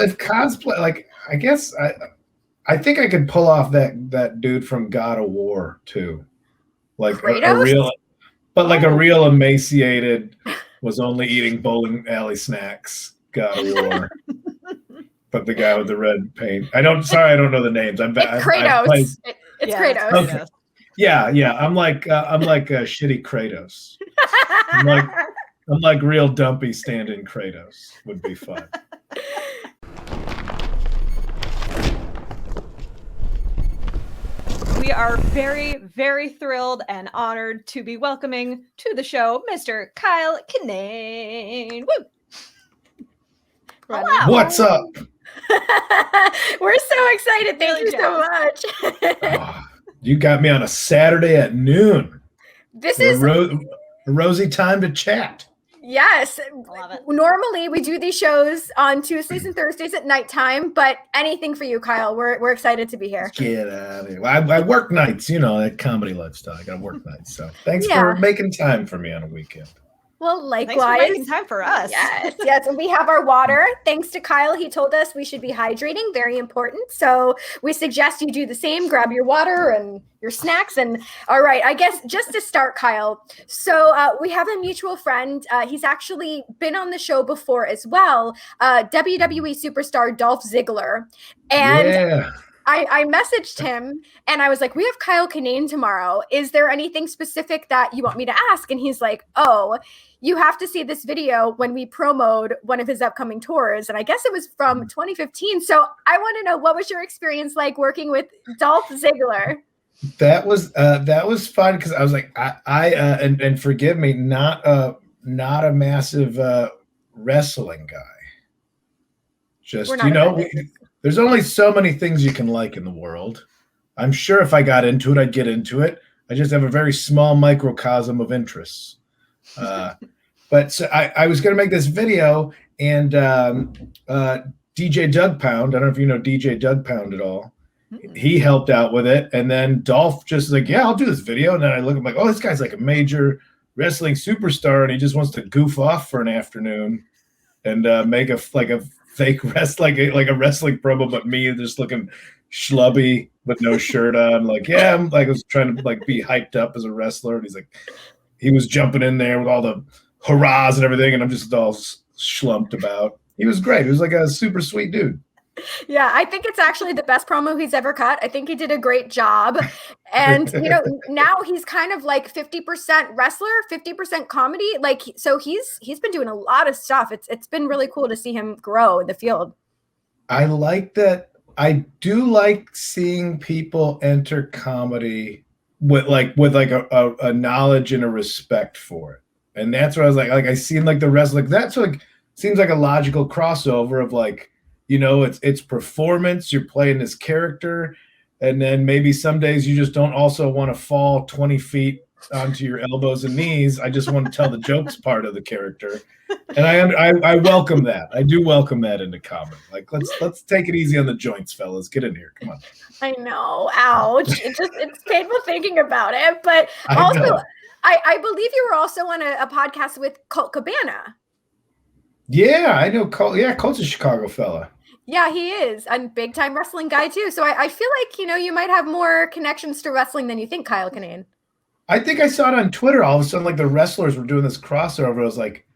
if cosplay, like, I guess I think I could pull off that dude from God of War too, like a Kratos? real, but like a real emaciated, was only eating bowling alley snacks. God of War. But the guy with the red paint. I don't know the names. It's Kratos. It's Kratos. Okay. Yeah. I'm like a shitty Kratos. I'm like real dumpy stand-in Kratos would be fun. We are very, very thrilled and honored to be welcoming to the show Mr. Kyle Kinane. Woo! Hello. What's up? We're so excited. Thank you so much. Oh, you got me on a Saturday at noon. This is a rosy time to chat. Yes. Love it. Normally we do these shows on Tuesdays and Thursdays at nighttime, but anything for you, Kyle. We're excited to be here. Get out of here. I work nights, that comedy lifestyle. I got to work nights. So thanks for making time for me on a weekend. Well, likewise. Thanks for making time for us. Yes. And we have our water. Thanks to Kyle. He told us we should be hydrating. Very important. So we suggest you do the same. Grab your water and your snacks. And all right, I guess just to start, Kyle. So we have a mutual friend. He's actually been on the show before as well. WWE superstar Dolph Ziggler. And I messaged him and I was like, we have Kyle Kinane tomorrow. Is there anything specific that you want me to ask? And he's like, oh, you have to see this video when we promoted one of his upcoming tours. And I guess it was from 2015. So I want to know, what was your experience like working with Dolph Ziggler? That was fun because I was like, and forgive me, not a massive wrestling guy. Just, there's only so many things you can like in the world. I'm sure if I got into it, I'd get into it. I just have a very small microcosm of interests. But so I was going to make this video, and DJ Doug Pound, I don't know if you know DJ Doug Pound at all. He helped out with it. And then Dolph just like, yeah, I'll do this video. And then I look, I'm like, oh, this guy's like a major wrestling superstar, and he just wants to goof off for an afternoon and make a fake like a wrestling promo, but me just looking schlubby with no shirt on. Like, yeah, I'm like, I was trying to like be hyped up as a wrestler. And he's like, he was jumping in there with all the hurrahs and everything, and I'm just all schlumped about. He was great. He was like a super sweet dude. Yeah, I think it's actually the best promo he's ever cut. I think he did a great job. And, now he's kind of like 50% wrestler, 50% comedy. Like, so he's been doing a lot of stuff. It's been really cool to see him grow in the field. I like that. I do like seeing people enter comedy with a knowledge and a respect for it. And that's what I was like I seen like the wrestling. That's like seems like a logical crossover of like, it's performance. You're playing this character, and then maybe some days you just don't also want to fall 20 feet onto your elbows and knees. I just want to tell the jokes part of the character, and I welcome that. I do welcome that into comedy. Like let's take it easy on the joints, fellas. Get in here, come on. I know, ouch! It's painful thinking about it, but also I believe you were also on a podcast with Colt Cabana. Yeah, I know Colt. Yeah, Colt's a Chicago fella. Yeah, he is a big time wrestling guy too. So I feel like, you might have more connections to wrestling than you think, Kyle Kinane. I think I saw it on Twitter. All of a sudden, like the wrestlers were doing this crossover. I was like,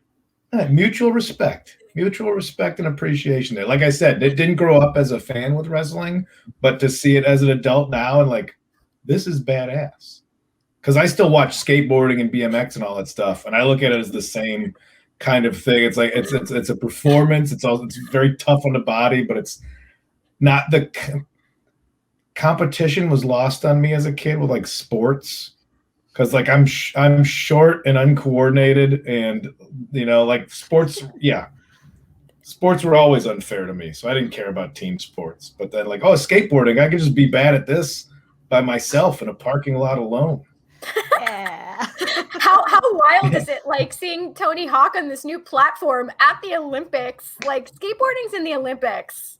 mutual respect and appreciation there. Like I said, it didn't grow up as a fan with wrestling, but to see it as an adult now and like, this is badass. Because I still watch skateboarding and BMX and all that stuff, and I look at it as the same kind of thing. It's like it's a performance. It's very tough on the body, but it's not the competition was lost on me as a kid with like sports, because like I'm short and uncoordinated, and like sports. Yeah, sports were always unfair to me, so I didn't care about team sports. But then like, skateboarding, I could just be bad at this by myself in a parking lot alone. Yeah. How wild is it, like seeing Tony Hawk on this new platform at the Olympics? Like, skateboarding's in the Olympics.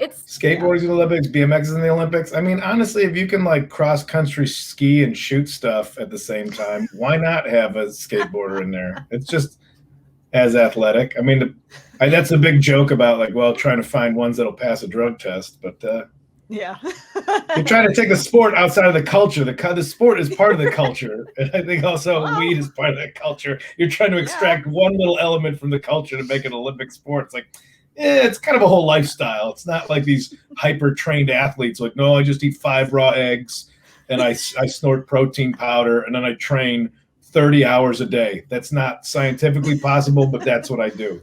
Skateboarding's in the Olympics, BMX is in the Olympics. I mean, honestly, if you can like cross country ski and shoot stuff at the same time, why not have a skateboarder in there? It's just as athletic. I mean, that's a big joke about like, well, trying to find ones that'll pass a drug test, but yeah, you're trying to take the sport outside of the culture. The sport is part of the culture, and I think also weed is part of that culture. You're trying to extract one little element from the culture to make an Olympic sport. It's like, it's kind of a whole lifestyle. It's not like these hyper trained athletes. Like, no, I just eat 5 raw eggs, and I snort protein powder, and then I train 30 hours a day. That's not scientifically possible, but that's what I do.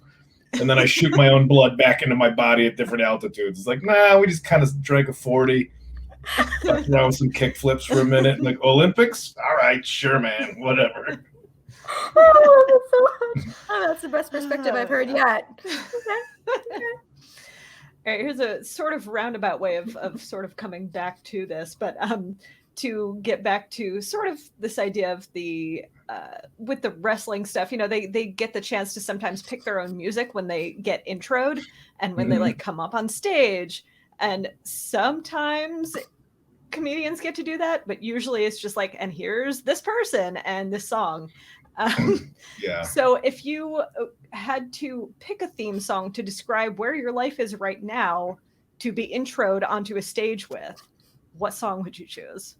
And then I shoot my own blood back into my body at different altitudes. It's like, nah, we just kind of drank a 40, throw some kick flips for a minute. Like, Olympics? All right, sure, man, whatever. That's the best perspective I've heard yet. All right, here's a sort of roundabout way of sort of coming back to this, but to get back to sort of this idea of the with the wrestling stuff, you know, they get the chance to sometimes pick their own music when they get introed and when they like come up on stage, and sometimes comedians get to do that, but usually it's just like, and here's this person and this song. Yeah. So if you had to pick a theme song to describe where your life is right now to be introed onto a stage with, what song would you choose?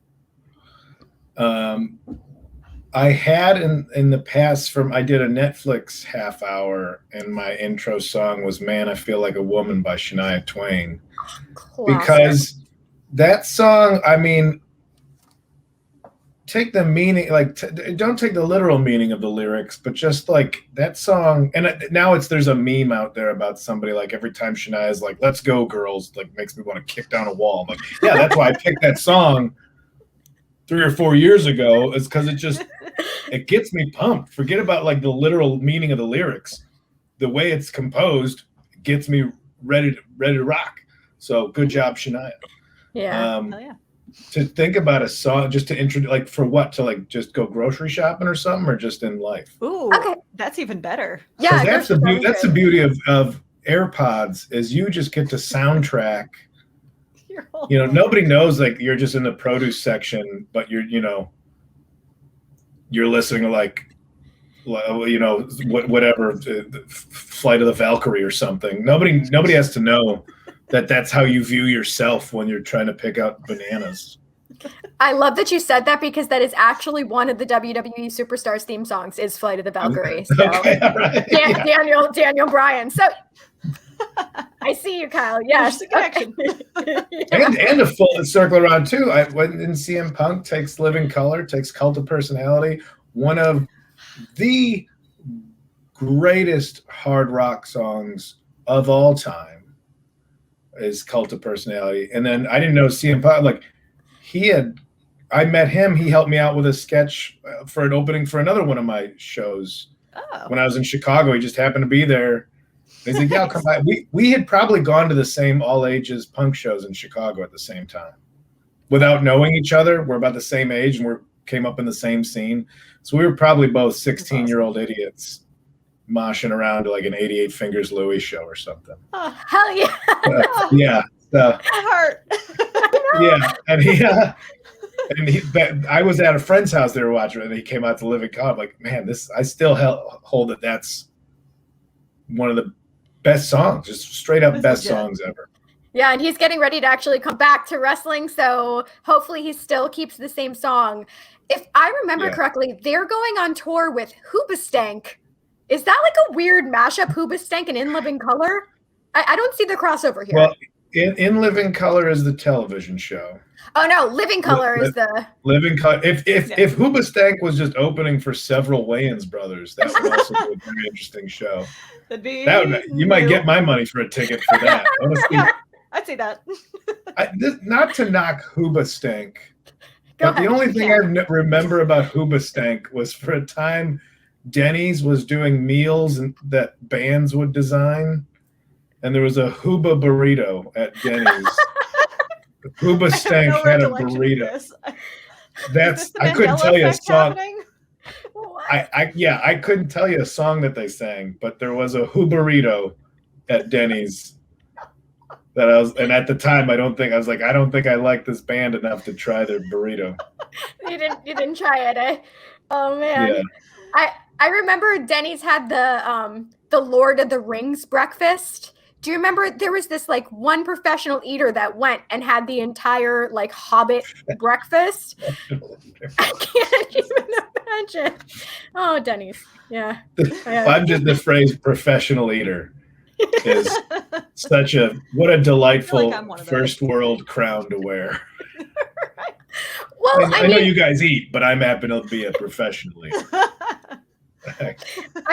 I had in the past I did a Netflix half hour, and my intro song was "Man, I Feel Like a Woman" by Shania Twain. Classic. Because that song, I mean, take the meaning, like don't take the literal meaning of the lyrics, but just like that song. And now there's a meme out there about somebody like every time Shania's like, "Let's go, girls," like makes me want to kick down a wall. I'm like, yeah, that's why I picked that song 3 or 4 years ago, is because it gets me pumped. Forget about like the literal meaning of the lyrics. The way it's composed gets me ready to rock. So good job, Shania. Yeah. To think about a song, just to introduce, like for what, to like just go grocery shopping or something, or just in life. Ooh, okay, that's even better. Yeah, that's the beauty of AirPods, is you just get to soundtrack. You know, nobody knows like you're just in the produce section, but you're listening to like you know, whatever, Flight of the Valkyrie or something. Nobody has to know that's how you view yourself when you're trying to pick out bananas. I love that you said that, because that is actually one of the WWE Superstars theme songs, is Flight of the Valkyrie. So okay, right. Daniel Bryan. So I see you, Kyle. Yes. Okay. and a full circle around too. When CM Punk takes Living Color, takes Cult of Personality, one of the greatest hard rock songs of all time is Cult of Personality. And then I didn't know CM Punk, like I met him. He helped me out with a sketch for an opening for another one of my shows. When I was in Chicago. He just happened to be there. He's like, yeah, I'll come by. We had probably gone to the same all ages punk shows in Chicago at the same time without knowing each other. We're about the same age and we came up in the same scene. So we were probably both 16-year-old idiots moshing around to like an 88 Fingers Louie show or something. Oh, hell yeah. Yeah. Heart. Yeah. And I was at a friend's house, they were watching it, and he came out to Living Color. I'm like, man, I still hold that that's one of the best songs, just straight up best songs ever. Yeah, and he's getting ready to actually come back to wrestling, so hopefully he still keeps the same song. If I remember correctly, they're going on tour with Hoobastank. Is that like a weird mashup, Hoobastank and In Living Color? I don't see the crossover here. Well, In Living Color is the television show. Oh no, Living Color is the Living Color. If Hoobastank was just opening for several Wayans brothers, that would also be a very interesting show. You might get my money for a ticket for that. Honestly, yeah, I'd say that. Not to knock Hoobastank, but the only thing I remember about Hoobastank was for a time Denny's was doing meals that bands would design, and there was a Hooba burrito at Denny's. Hoobastank had a burrito. I couldn't tell you a song. I couldn't tell you a song that they sang, but there was a Hooburrito at Denny's and at the time I don't think I like this band enough to try their burrito. You didn't try it, eh? Oh man. Yeah. I remember Denny's had the Lord of the Rings breakfast. Do you remember there was this like one professional eater that went and had the entire like Hobbit breakfast? I can't even imagine. Oh, Denny's. Yeah. I'm just the phrase professional eater is what a delightful first world crown to wear. Well, I know you guys eat, but I'm happy to be a professional eater. I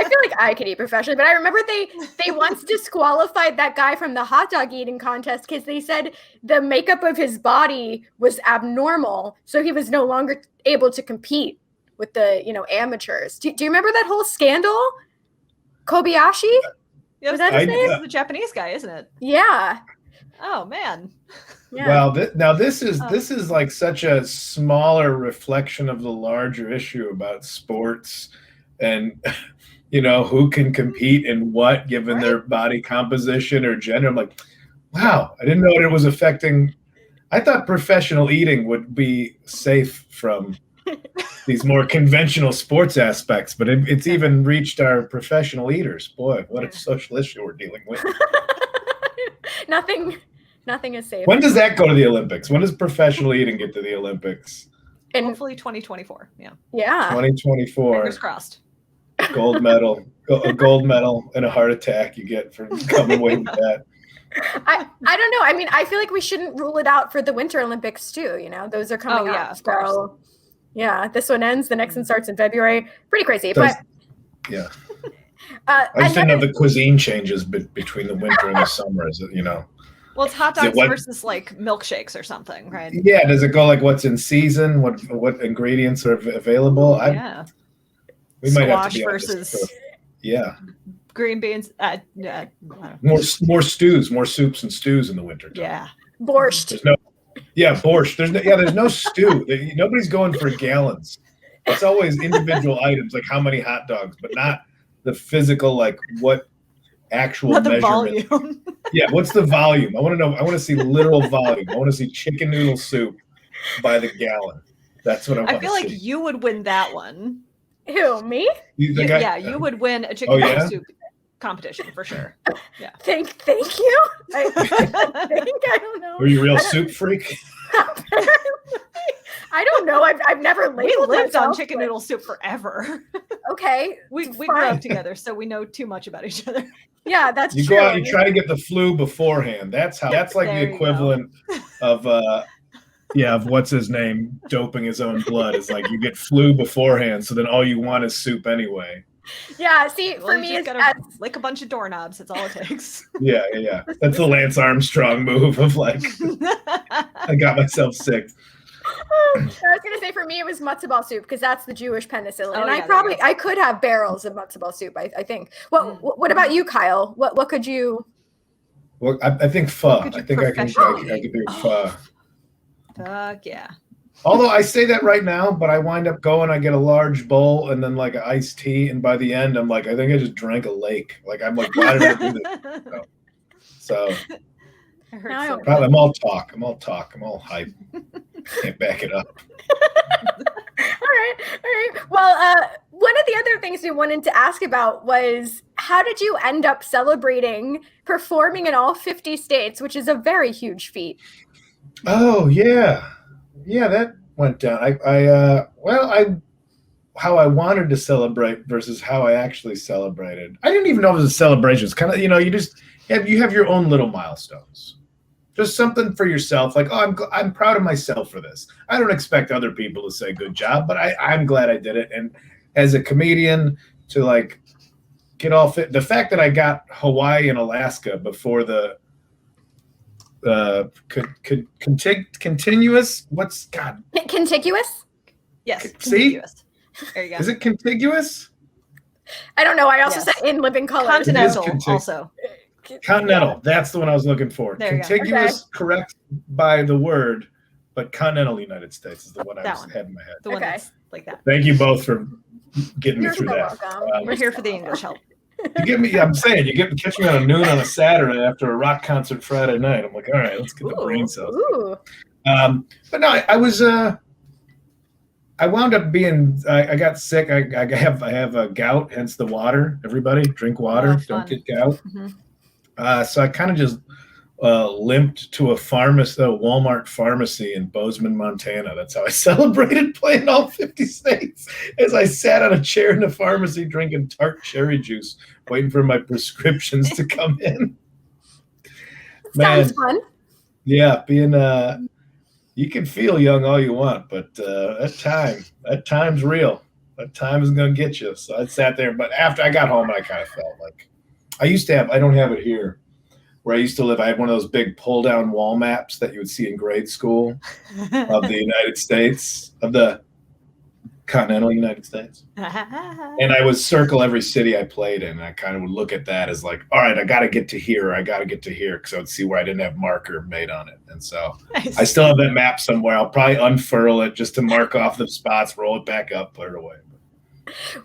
feel like I could eat professionally, but I remember they once disqualified that guy from the hot dog eating contest because they said the makeup of his body was abnormal, so he was no longer able to compete with the amateurs. Do you remember that whole scandal? Kobayashi? Yeah, was that his name? The Japanese guy, isn't it? Yeah. Oh man. Yeah. Well, now this is like such a smaller reflection of the larger issue about sports. And, who can compete in what given their body composition or gender. I'm like, wow, I didn't know it was affecting. I thought professional eating would be safe from these more conventional sports aspects, but it's even reached our professional eaters. Boy, what a social issue we're dealing with. Nothing is safe. When does that go to the Olympics? When does professional eating get to the Olympics? And hopefully 2024. Yeah. 2024. Fingers crossed. Gold medal, a gold medal, and a heart attack you get for coming away with that. I don't know. I mean, I feel like we shouldn't rule it out for the Winter Olympics too. Those are coming up. Of course. So, yeah, this one ends. The next one starts in February. Pretty crazy, I just didn't know the cuisine changes between the winter and the summer. Is it Well, it's hot dogs versus like milkshakes or something, right? Yeah. Does it go like what's in season? What ingredients are available? Yeah. We might have to be versus green beans. More stews, more soups and stews in the winter time. Yeah, borscht. Borscht. There's no stew. Nobody's going for gallons. It's always individual items, like how many hot dogs, but not the physical, like what actual measurement. Volume. Yeah, what's the volume? I want to know. I want to see literal volume. I want to see chicken noodle soup by the gallon. That's what I want to see. I feel like you would win that one. Who, me? You would win a chicken noodle soup competition for sure. Yeah. Thank you. I don't know. Were you a real soup freak? I don't know. I've never labeled We lived myself, on chicken noodle soup forever. Okay. We grew up together, so we know too much about each other. Yeah, that's true. You go out, you try to get the flu beforehand. That's like the equivalent of of what's his name doping his own blood. It's like you get flu beforehand, so then all you want is soup anyway. Yeah, see, for me, it's lick a bunch of doorknobs. That's all it takes. Yeah. That's the Lance Armstrong move of like, I got myself sick. I was gonna say for me it was matzo ball soup because that's the Jewish penicillin, and I could have barrels of matzo ball soup. I think. What about you, Kyle? What could you? Well, I think pho. I think I could do pho. Fuck yeah. Although I say that right now, but I wind up going, I get a large bowl and then like an iced tea. And by the end, I'm like, I think I just drank a lake. Like, I'm like, why did I do this? So I'm all talk. I'm all hype. Can't back it up. All right. Well, one of the other things we wanted to ask about was how did you end up performing in all 50 states, which is a very huge feat? Oh, yeah. Yeah, that went down. How I wanted to celebrate versus how I actually celebrated. I didn't even know it was a celebration. It's kind of, you have your own little milestones. Just something for yourself. Like, oh, I'm proud of myself for this. I don't expect other people to say good job, but I'm glad I did it. And as a comedian, to like get all fit. The fact that I got Hawaii and Alaska before the contiguous. What's God? Contiguous? Yes. See? Contiguous. There you go. Is it contiguous? I don't know. I also said in living color. Continental also. Continental. That's the one I was looking for. There contiguous, correct by the word, but continental United States is the one I had in my head. The one that's like that. Thank you both for getting me through that. We're here for the English help. You get me. I'm saying you catch me on noon on a Saturday after a rock concert Friday night. I'm like, all right, let's get the brain cells. Ooh. But no, I I wound up being. I got sick. I have a gout, hence the water. Everybody drink water. Don't get gout. So I kind of just limped to a Walmart pharmacy in Bozeman, Montana. That's how I celebrated playing all 50 states. As I sat on a chair in the pharmacy drinking tart cherry juice, waiting for my prescriptions to come in. Sounds fun. Yeah, being you can feel young all you want, but that time's real. That time is gonna get you. So I sat there, but after I got home, I kind of felt like I used to have. I don't have it here. Where I used to live, I had one of those big pull-down wall maps that you would see in grade school of the United States, of the continental United States. And I would circle every city I played in. And I kind of would look at that as like, all right, I got to get to here. I got to get to here, because I would see where I didn't have marker made on it. And so I still have that map somewhere. I'll probably unfurl it just to mark off the spots, roll it back up, put it away.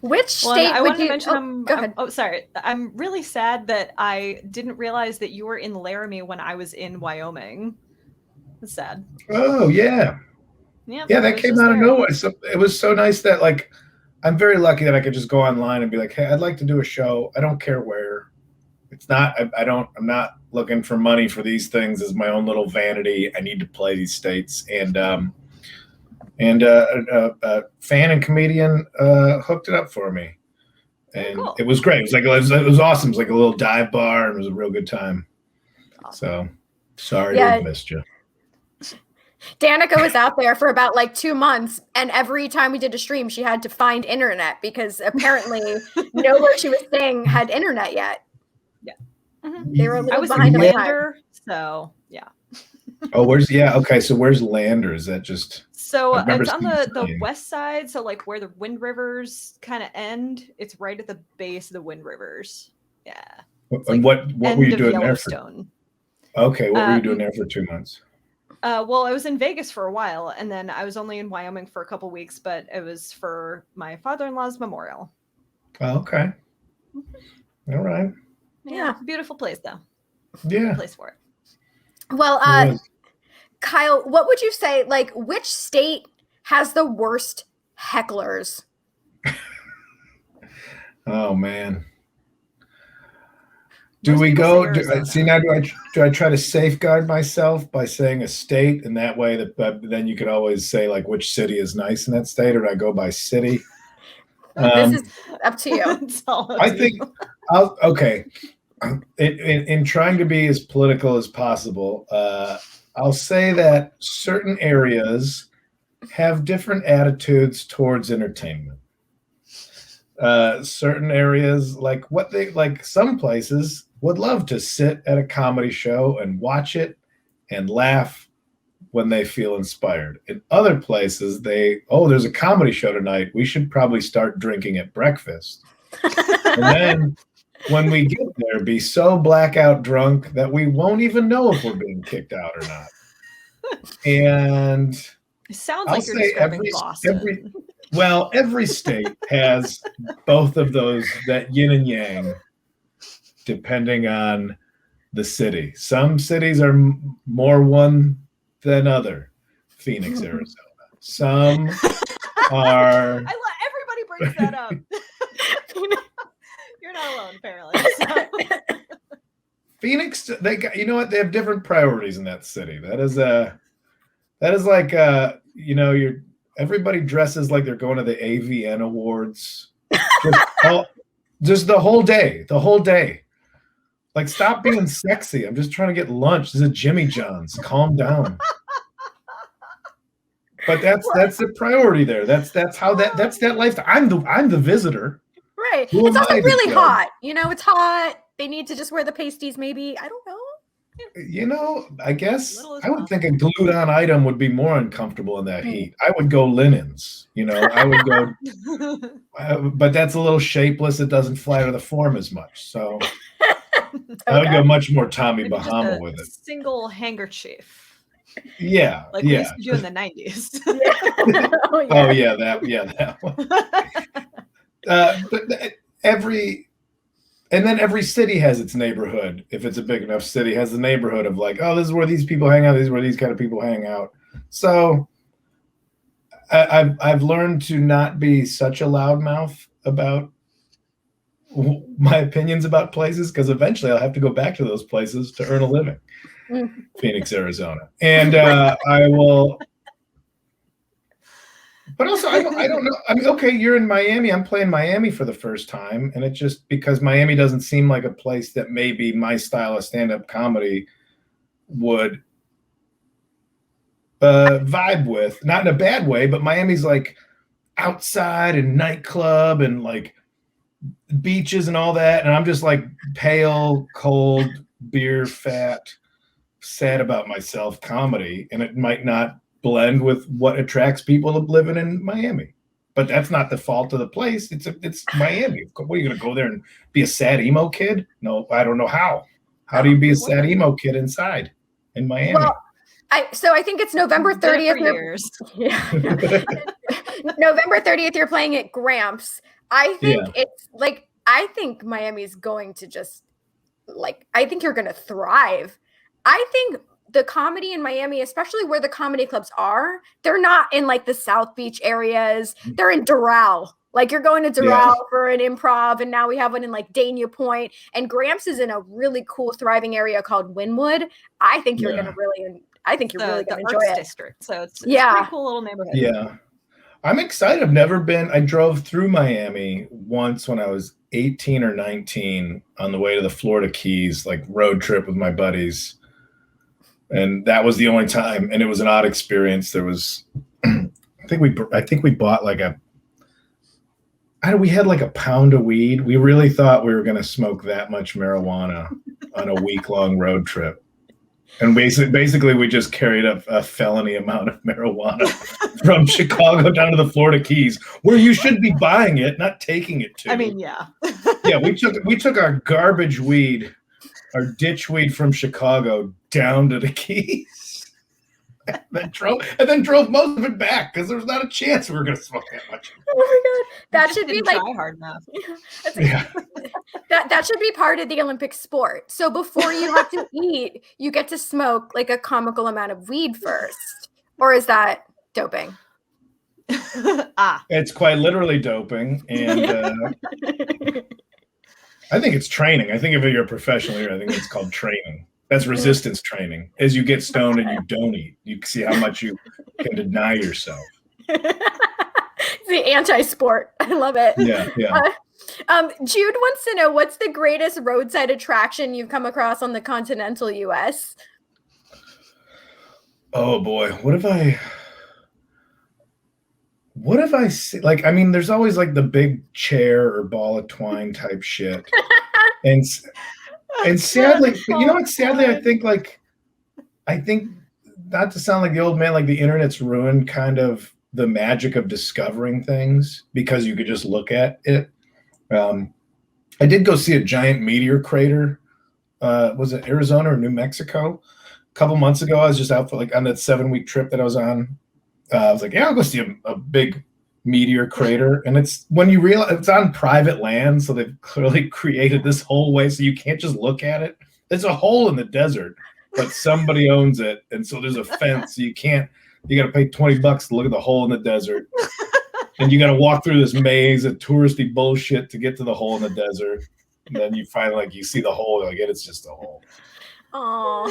Which state I would wanted you to mention? go ahead. Sorry. I'm really sad that I didn't realize that you were in Laramie when I was in Wyoming. It's sad. Oh yeah, yeah. That came out of nowhere. So it was so nice that like I'm very lucky that I could just go online and be like, hey, I'd like to do a show. I don't care where. It's not. I'm not looking for money for these things as my own little vanity. I need to play these states and a fan and comedian hooked it up for me, and cool. It was great. It was awesome. It was like a little dive bar, and it was a real good time. Awesome. So sorry to have missed you. Danica was out there for about like 2 months, and every time we did a stream, she had to find internet because apparently nowhere she was staying had internet yet. Yeah, they were a little behind on time. So yeah. Oh, okay. So where's Lander? Is that just? So it's on the west side. So like where the Wind Rivers kind of end, it's right at the base of the Wind Rivers. Yeah. And what were you doing there for? Okay, what were you doing there for 2 months? Well, I was in Vegas for a while, and then I was only in Wyoming for a couple weeks, but it was for my father-in-law's memorial. Oh, okay. All right. Yeah, beautiful place though. Yeah. Place for it. Well, Kyle, what would you say, like, which state has the worst hecklers? Oh, man. Do I try to safeguard myself by saying a state, and that way then you could always say, like, which city is nice in that state, or do I go by city? This is up to you. I think, okay. In trying to be as political as possible, I'll say that certain areas have different attitudes towards entertainment. Certain areas, like some places would love to sit at a comedy show and watch it and laugh when they feel inspired. In other places, there's a comedy show tonight. We should probably start drinking at breakfast. And then when we get there, be so blackout drunk that we won't even know if we're being kicked out or not. And it sounds like you're describing Boston. Every state has both of those, that yin and yang, depending on the city. Some cities are more one than other. Phoenix, Arizona. Some are. Everybody brings that up. You're not alone, apparently. So. Phoenix, you know what? They have different priorities in that city. That is like everybody dresses like they're going to the AVN Awards. Just the whole day. Like, stop being sexy. I'm just trying to get lunch. This is a Jimmy John's. Calm down. But that's the priority there. That's that life. I'm the visitor. Right. It's also really hot. It's hot. They need to just wear the pasties, maybe. I don't know. I guess I would think a glued on item would be more uncomfortable in that heat. I would go linens, I would go, but that's a little shapeless. It doesn't flatter the form as much. So I would go much more Tommy Bahama with it. Single handkerchief. Yeah. Like we used to do in the 90s. Oh yeah, that one. But every city has its neighborhood. If it's a big enough city, has the neighborhood of like, oh, this is where these people hang out. This is where these kind of people hang out. So I've learned to not be such a loudmouth about my opinions about places, because eventually I'll have to go back to those places to earn a living. Phoenix, Arizona, and I will. But also, I don't know. I mean, okay, you're in Miami. I'm playing Miami for the first time, and it's just because Miami doesn't seem like a place that maybe my style of stand-up comedy would vibe with. Not in a bad way, but Miami's like outside and nightclub and like beaches and all that, and I'm just like pale, cold, beer fat, sad about myself comedy, and it might not blend with what attracts people to living in Miami. But that's not the fault of the place. It's Miami. What, are you going to go there and be a sad emo kid? No, I don't know how. How do you be a sad emo kid inside in Miami? Well, I think it's November 30th. Yeah. November 30th, you're playing at Gramps. I think it's like, I think Miami's going to just like, I think you're going to thrive. I think the comedy in Miami, especially where the comedy clubs are, they're not in like the South Beach areas. They're in Doral. Like you're going to Doral for an improv, and now we have one in like Dania Point. And Gramps is in a really cool, thriving area called Wynwood. I think you're gonna really, really gonna enjoy it. District. So it's a pretty cool little neighborhood. Yeah, I'm excited. I've never been. I drove through Miami once when I was 18 or 19 on the way to the Florida Keys, like road trip with my buddies. And that was the only time, and it was an odd experience. There was, I think we bought like we had like a pound of weed. We really thought we were going to smoke that much marijuana on a week-long road trip. And basically we just carried a felony amount of marijuana from Chicago down to the Florida Keys, where you should be buying it, not taking it to. I mean, yeah. Yeah, we took our garbage weed, our ditch weed from Chicago down to the Keys, and then drove most of it back because there was not a chance we were going to smoke that much. Oh my god, that should be like try hard enough. That should be part of the Olympic sport. So before you have to eat, you get to smoke like a comical amount of weed first, or is that doping? It's quite literally doping, and I think it's training. I think if you're a professional here, I think it's called training. That's resistance training. As you get stoned and you don't eat, you see how much you can deny yourself. It's the anti-sport. I love it. Yeah. Jude wants to know, what's the greatest roadside attraction you've come across on the continental U.S.? Oh boy, what if I see? Like, I mean, there's always like the big chair or ball of twine type shit, and sadly, but you know what? Sadly, I think not to sound like the old man, like the internet's ruined kind of the magic of discovering things because you could just look at it. I did go see a giant meteor crater. Was it Arizona or New Mexico? A couple months ago, I was just out for like on that 7-week trip that I was on. I was like, yeah, I'll go see a big meteor crater. And it's when you realize it's on private land, so they've clearly created this whole way so you can't just look at it. There's a hole in the desert, but somebody owns it, and so there's a fence. So you got to pay $20 to look at the hole in the desert. And you got to walk through this maze of touristy bullshit to get to the hole in the desert. And then you finally you see the hole, you're like, it's just a hole. Aww.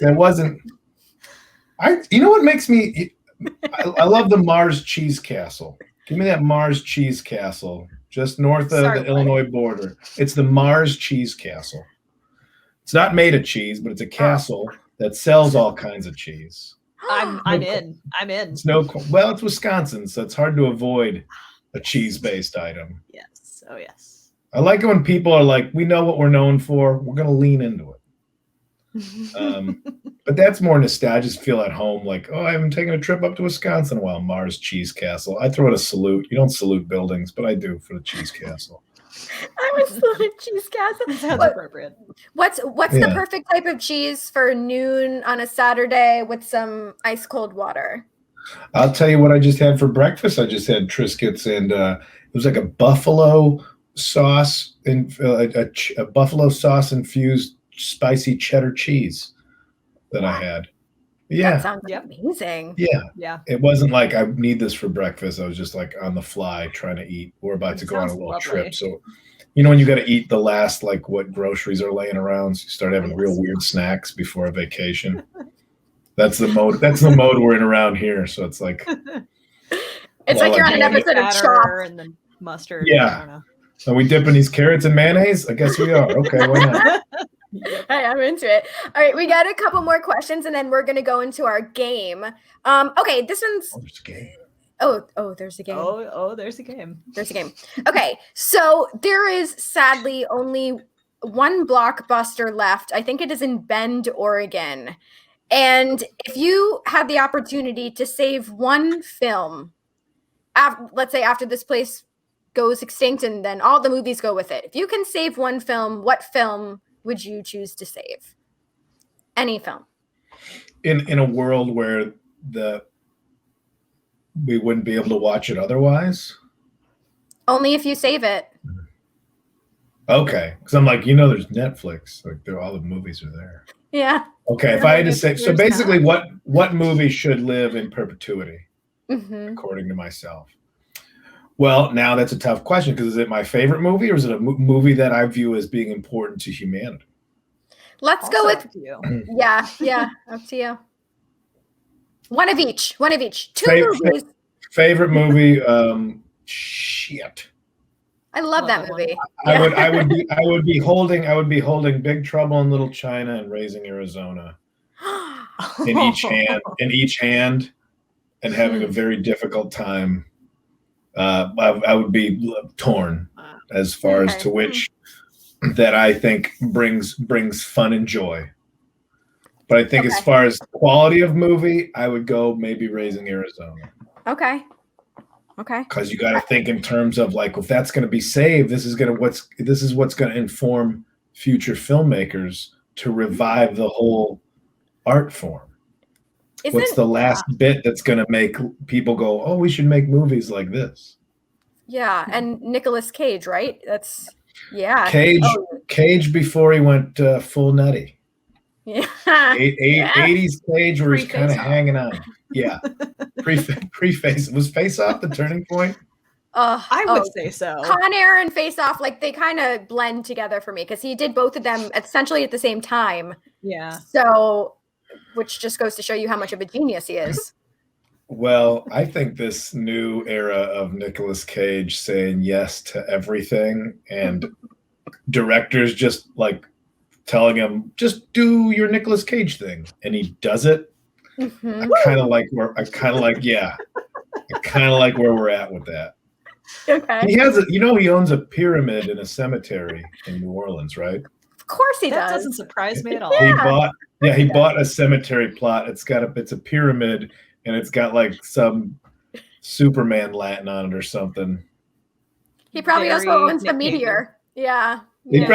It wasn't. You know what makes me? I love the Mars Cheese Castle. Give me that Mars Cheese Castle just north of the Illinois border. It's the Mars Cheese Castle. It's not made of cheese, but it's a castle that sells all kinds of cheese. I'm in. It's it's Wisconsin, so it's hard to avoid a cheese-based item. Yes. Oh yes. I like it when people are like, we know what we're known for. We're going to lean into it. But that's more nostalgia. Just feel at home, like, oh, I haven't taken a trip up to Wisconsin in a while. Mars Cheese Castle. I throw it a salute. You don't salute buildings, but I do for the Cheese Castle. I would salute Cheese Castle. Sounds appropriate. What's the perfect type of cheese for noon on a Saturday with some ice cold water? I'll tell you what I just had for breakfast. I just had Triscuits, and it was like a buffalo sauce and a buffalo sauce infused spicy cheddar cheese that I had. Yeah. That sounds amazing. Yeah. It wasn't like I need this for breakfast. I was just like on the fly trying to eat. We're about to go on a little trip. So, when you got to eat the last, like what groceries are laying around, so you start having real weird snacks before a vacation. That's the mode. That's the mode we're in around here. So it's like, it's like you're on an episode of Chopped. And then mustard. Yeah. I don't know. Are we dipping these carrots in mayonnaise? I guess we are. Okay, why not? Hey, I'm into it. All right, we got a couple more questions, and then we're gonna go into our game. Okay, this one's. There's a game. Oh, there's a game. Oh, there's a game. There's a game. Okay, so there is sadly only one Blockbuster left. I think it is in Bend, Oregon. And if you had the opportunity to save one film, let's say after this place goes extinct and then all the movies go with it. If you can save one film, what film would you choose to save? Any film. In a world where we wouldn't be able to watch it otherwise? Only if you save it. Okay. Because I'm like, there's Netflix. Like all the movies are there. Yeah. Okay. If I had to say, so basically what movie should live in perpetuity, according to myself? Well, now that's a tough question because is it my favorite movie or is it a movie that I view as being important to humanity? Let's go with you. Yeah, up to you. One of each. Two movies. Favorite movie? Shit. I love that movie. I would be holding Big Trouble in Little China and Raising Arizona in each hand, and having a very difficult time. I would be torn as far as to which that I think brings fun and joy. But I think as far as quality of movie, I would go maybe Raising Arizona. Okay. Because you got to think in terms of like, if that's going to be saved, this is what's going to inform future filmmakers to revive the whole art form. What's the last bit that's going to make people go, oh, we should make movies like this? Yeah, and Nicolas Cage, right? That's Cage before he went full nutty. Yeah. 80s Cage where he's kind of hanging on. Yeah. Pre-face. Was Face Off the turning point? I would say so. Con Air and Face Off, like they kind of blend together for me because he did both of them essentially at the same time. Yeah. So, which just goes to show you how much of a genius he is. Well, I think this new era of Nicolas Cage saying yes to everything and directors just like telling him, just do your Nicolas Cage thing. And he does it. I kind of like where we're at with that. Okay. He has he owns a pyramid in a cemetery in New Orleans, right? Of course he does. That doesn't surprise me at all. He bought a cemetery plot. It's a pyramid and it's got like some Superman Latin on it or something. He probably also owns the meteor. Yeah. He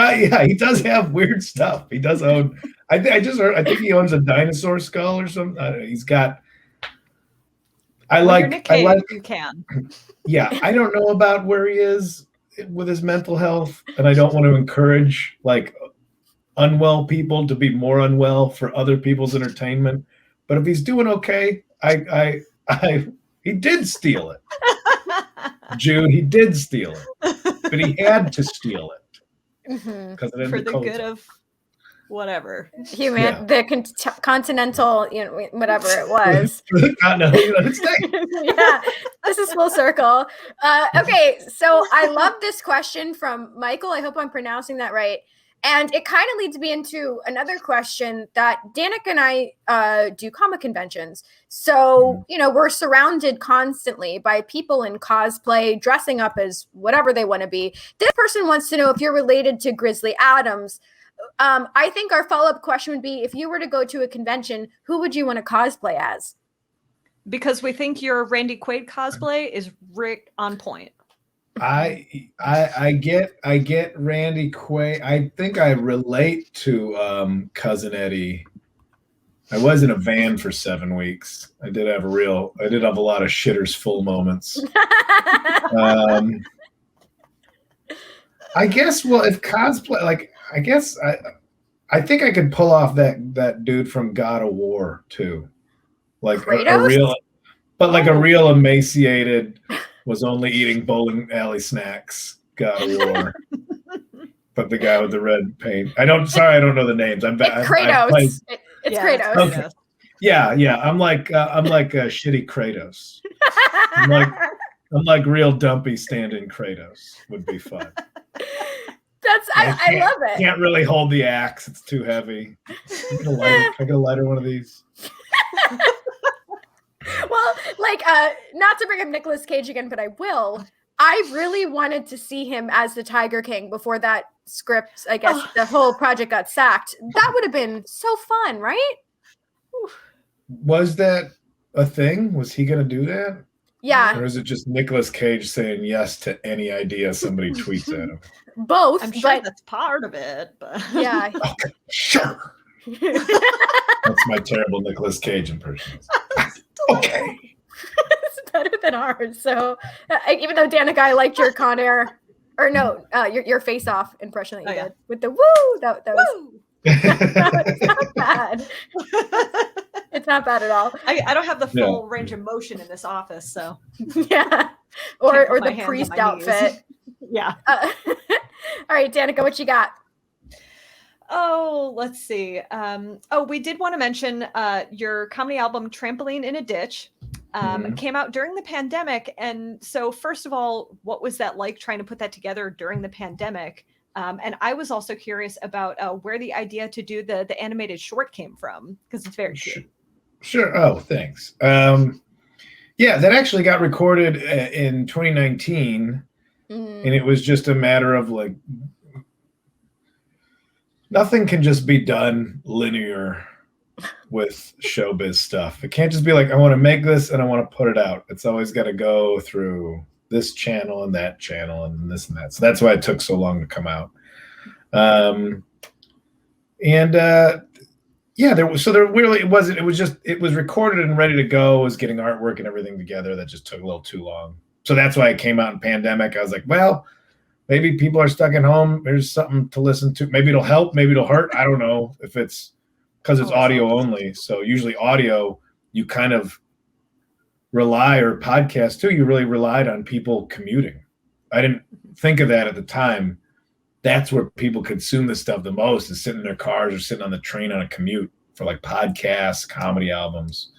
does have weird stuff. He does own. I think he owns a dinosaur skull or something. He's got. You can. Yeah, I don't know about where he is with his mental health, and I don't want to encourage like unwell people to be more unwell for other people's entertainment. But if he's doing okay, he did steal it. Jude, he did steal it, but he had to steal it. For the good of whatever the continental, whatever it was. For the continental United States. Yeah, this is full circle. Okay, so I love this question from Michael. I hope I'm pronouncing that right. And it kind of leads me into another question that Danica and I do comic conventions. So, we're surrounded constantly by people in cosplay, dressing up as whatever they want to be. This person wants to know if you're related to Grizzly Adams. I think our follow-up question would be, if you were to go to a convention, who would you want to cosplay as? Because we think your Randy Quaid cosplay is right on point. I get Randy Quaid. I think I relate to Cousin Eddie. I was in a van for 7 weeks. I did have a lot of shitters full moments. I guess if cosplay, like I think I could pull off that dude from God of War too. like a real, but like a real emaciated, was only eating bowling alley snacks. God of War. But the guy with the red paint. I don't know the names. It's Kratos. It's Kratos. Okay. Yeah. I'm like a shitty Kratos. I'm like real dumpy stand-in Kratos would be fun. I love it. Can't really hold the axe. It's too heavy. Can I get a lighter one of these? Well, like, not to bring up Nicolas Cage again, but I will. I really wanted to see him as the Tiger King before that script, I guess, the whole project got sacked. That would have been so fun, right? Was that a thing? Was he going to do that? Yeah. Or is it just Nicolas Cage saying yes to any idea somebody tweets at him? Both. I'm sure that's part of it. But yeah. Okay, sure. That's my terrible Nicolas Cage impression. Okay. It's better than ours. So even though Danica, I liked your Con Air, or no, your Face Off impression that you did with the woo. That was it's not bad. It's not bad at all. I don't have the full range of motion in this office, so yeah. Or the priest outfit. Yeah. All right, Danica, what you got? Oh, let's see. We did want to mention your comedy album Trampoline in a Ditch came out during the pandemic. And so first of all, what was that like trying to put that together during the pandemic? And I was also curious about where the idea to do the animated short came from, because it's very cute. Sure. Oh, thanks. Yeah, that actually got recorded in 2019. And it was just a matter of like, nothing can just be done linear with showbiz stuff. It can't just be like, I want to make this and I want to put it out. It's always got to go through this channel and that channel and this and that. So that's why it took so long to come out. It was recorded and ready to go. It was getting artwork and everything together. That just took a little too long. So that's why it came out in pandemic. I was like, well, maybe people are stuck at home. There's something to listen to. Maybe it'll help. Maybe it'll hurt. I don't know if it's because it's audio only. So usually audio, you kind of rely, or podcast too, you really relied on people commuting. I didn't think of that at the time. That's where people consume this stuff the most, is sitting in their cars or sitting on the train on a commute for like podcasts, comedy albums.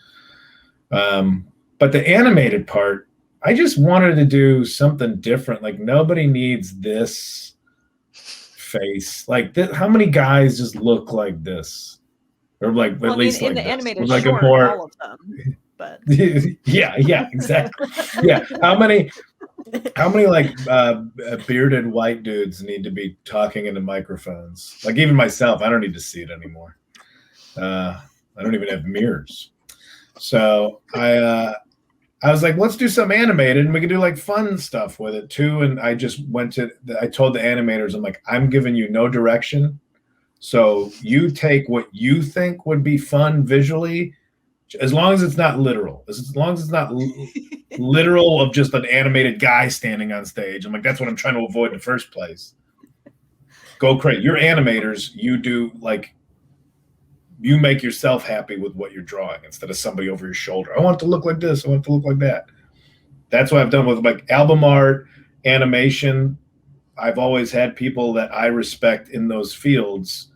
But the animated part, I just wanted to do something different. Like, nobody needs this face. Like, how many guys just look like this? Or like, at least in like the animated like short, all of them. But yeah, exactly. Yeah. How many like bearded white dudes need to be talking into microphones? Like, even myself, I don't need to see it anymore. I don't even have mirrors. So I was like, let's do some animated, and we could do like fun stuff with it too. And I just I told the animators, I'm like, I'm giving you no direction. So you take what you think would be fun visually, as long as it's not literal. As long as it's not literal of just an animated guy standing on stage. I'm like, that's what I'm trying to avoid in the first place. Go crazy. You're animators. You do like, you make yourself happy with what you're drawing instead of somebody over your shoulder. I want it to look like this. I want it to look like that. That's what I've done with like album art, animation. I've always had people that I respect in those fields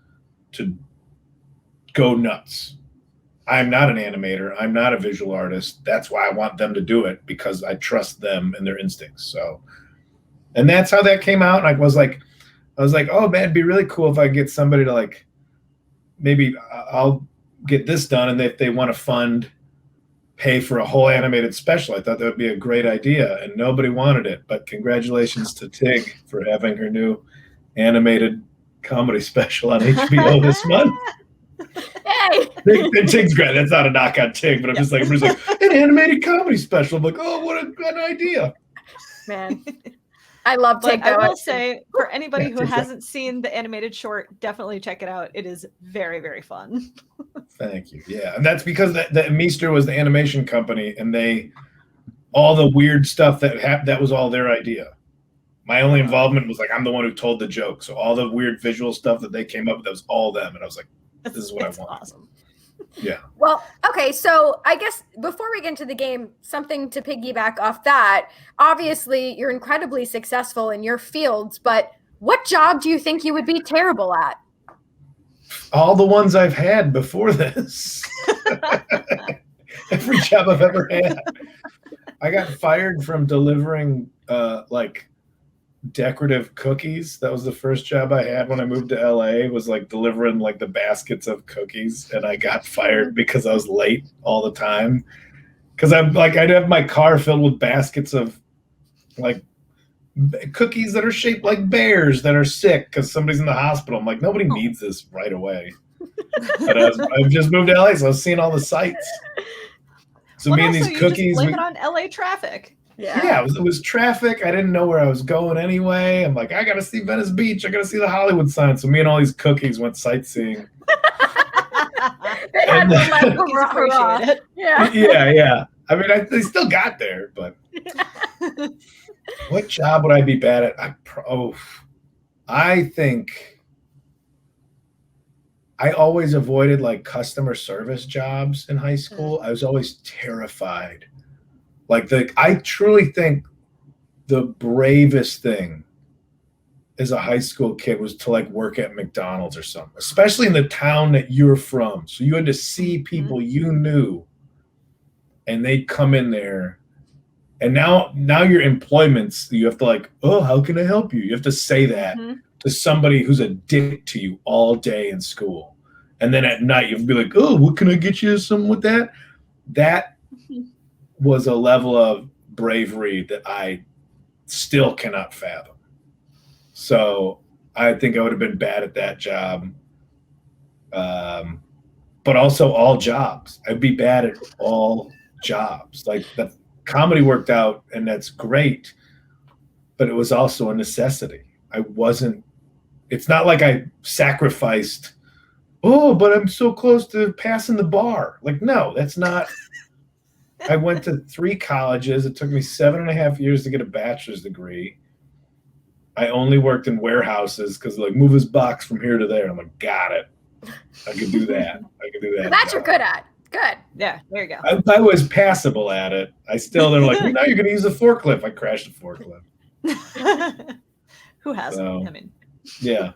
to go nuts. I'm not an animator. I'm not a visual artist. That's why I want them to do it, because I trust them and their instincts. So, and that's how that came out. And I was like, oh man, it'd be really cool if I get somebody to like, maybe I'll get this done. And if they want to pay for a whole animated special, I thought that would be a great idea, and nobody wanted it. But congratulations to Tig for having her new animated comedy special on HBO this month. Hey, And Tig's great. That's not a knock on Tig, but I'm just like, an animated comedy special. I'm like, oh, what a good idea. Man, I love Tig. I will say, for anybody who hasn't seen the animated short, definitely check it out. It is very, very fun. Thank you. Yeah, and that's because the Meester was the animation company, and all the weird stuff that was all their idea. My only involvement was like, I'm the one who told the joke. So all the weird visual stuff that they came up with, that was all them. And I was like, this is what I want. Awesome. Yeah. Well, okay, so I guess before we get into the game, something to piggyback off that. Obviously, you're incredibly successful in your fields, but what job do you think you would be terrible at? All the ones I've had before this. Every job I've ever had. I got fired from delivering like decorative cookies. That was the first job I had when I moved to LA, was like delivering like the baskets of cookies, and I got fired because I was late all the time. Because I'm like, I'd have my car filled with baskets of like cookies that are shaped like bears that are sick because somebody's in the hospital. I'm like, nobody needs this right away. But I've just moved to LA, so I was seeing all the sights. So me and these cookies, blame it on LA traffic. Yeah, it was traffic. I didn't know where I was going anyway. I'm like, I got to see Venice Beach. I got to see the Hollywood sign. So me and all these cookies went sightseeing. They had one left appreciate it. Yeah. I mean, they still got there, but what job would I be bad at? I think I always avoided like customer service jobs in high school. I was always terrified. I truly think the bravest thing as a high school kid was to like work at McDonald's or something, especially in the town that you're from. So you had to see people you knew, and they'd come in there. And now your employments, you have to like, oh, how can I help you? You have to say that to somebody who's a dick to you all day in school. And then at night you have to be like, oh, what can I get you some with that? That was a level of bravery that I still cannot fathom. So I think I would have been bad at that job. But also all jobs. I'd be bad at all jobs. Like the comedy worked out, and that's great, but it was also a necessity. It's not like I sacrificed, but I'm so close to passing the bar. Like, no, that's not. I went to 3 colleges. It took me 7.5 years to get a bachelor's degree. I only worked in warehouses because like move his box from here to there. I'm like, got it. I could do that. That you're good at. Good. Yeah, there you go. I was passable at it. They're like, well, now you're going to use a forklift. I crashed a forklift. Who hasn't? So, I mean, yeah.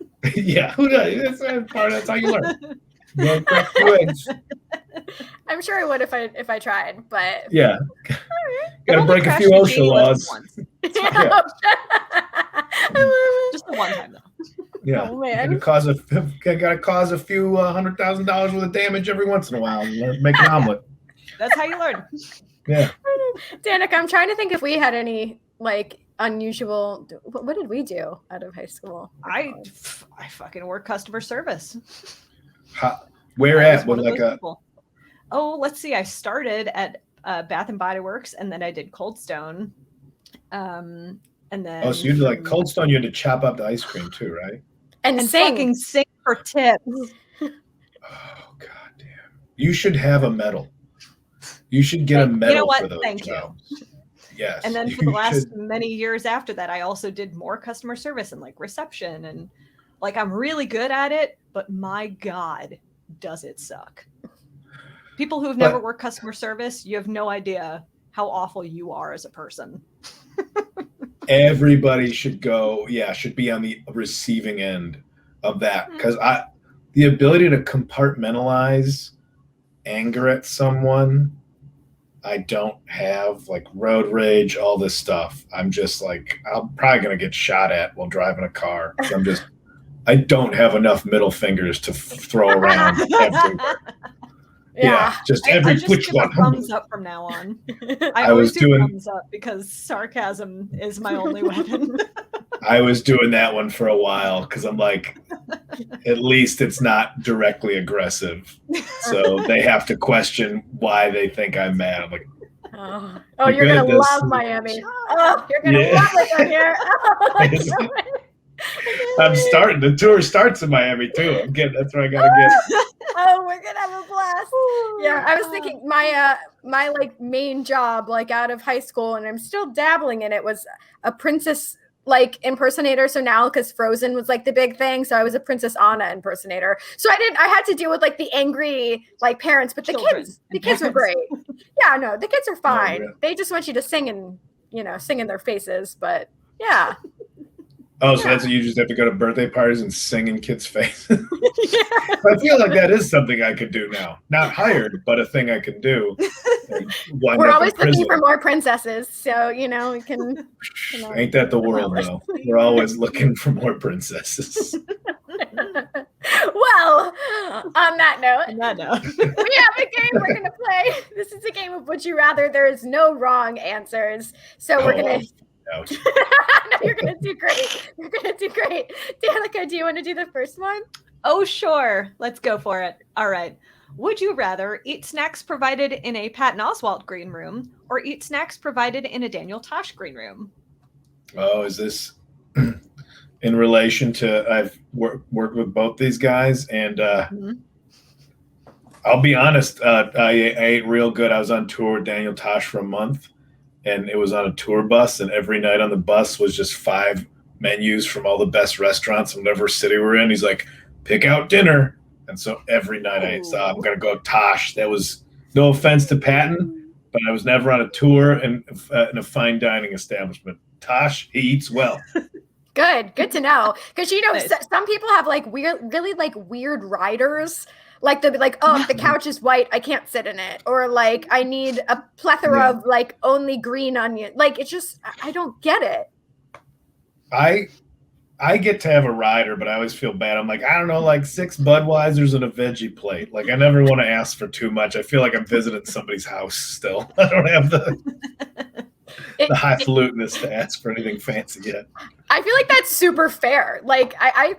Who does? That's how you learn. You crack the eggs. I'm sure I would if I tried, but yeah. Got to break a few OSHA laws. Yeah. Just the one time though. Yeah, oh, man. got to cause a few $100,000 worth of damage every once in a while. Make an omelet. That's how you learn. Yeah. Danica, I'm trying to think if we had any like unusual. What did we do out of high school? I fucking work customer service. Where at? With like a. Oh, let's see. I started at Bath and Body Works, and then I did Cold Stone. And then. Oh, so you did like Cold Stone. You had to chop up the ice cream too, right? And fucking sing for tips. Oh god damn! You should have a medal. You should get a medal for those jobs. You. Yes. And then for the last many years after that, I also did more customer service and like reception, and like I'm really good at it, but my god, does it suck. People who have never worked customer service, you have no idea how awful you are as a person. Everybody should be on the receiving end of that, because the ability to compartmentalize anger at someone, I don't have, like road rage, all this stuff. I'm just like, I'm probably going to get shot at while driving a car. So I don't have enough middle fingers to throw around everywhere. Yeah, just I just which one. Thumbs up from now on. I always do thumbs up because sarcasm is my only weapon. I was doing that one for a while because I'm like, at least it's not directly aggressive. So they have to question why they think I'm mad. I'm like, oh, you're going to love Miami. Oh, you're going to love it down here. Oh, I'm starting. The tour starts in Miami too. That's where I gotta get. Oh, we're gonna have a blast. Yeah, I was thinking my like main job, like out of high school, and I'm still dabbling in it, was a princess like impersonator. So now, because Frozen was like the big thing, so I was a Princess Anna impersonator. So I had to deal with like the angry like parents, but the kids were great. Yeah, no, the kids are fine. Oh, yeah. They just want you to sing and sing in their faces, but yeah. Oh, so that's what you just have to go to birthday parties and sing in kids' faces. I feel like that is something I could do now. Not hired, but a thing I can do. We're always looking for more princesses, so we can. Ain't that the world, though? We're always looking for more princesses. Well, on that note, we have a game we're gonna play. This is a game of Would You Rather. There is no wrong answers, so we're gonna. No, you're gonna do great. You're gonna do great. Danica, do you want to do the first one? Oh, sure. Let's go for it. All right. Would you rather eat snacks provided in a Patton Oswalt green room or eat snacks provided in a Daniel Tosh green room? Oh, is this in relation to I've worked with both these guys, and I'll be honest, I ate real good. I was on tour with Daniel Tosh for a month. And it was on a tour bus, and every night on the bus was just 5 menus from all the best restaurants in whatever city we're in. He's like, pick out dinner. And so every night I ate, so I'm going to go Tosh. That was no offense to Patton, but I was never on a tour in a fine dining establishment. Tosh, he eats well. Good to know. Because, some people have like weird riders. Like they'll be like, oh, if the couch is white, I can't sit in it. Or like, I need a plethora of like only green onion. Like, it's just, I don't get it. I get to have a rider, but I always feel bad. I'm like, I don't know, like 6 Budweisers and a veggie plate. Like, I never want to ask for too much. I feel like I'm visiting somebody's house still. I don't have the highfalutenness to ask for anything fancy yet. I feel like that's super fair. Like, I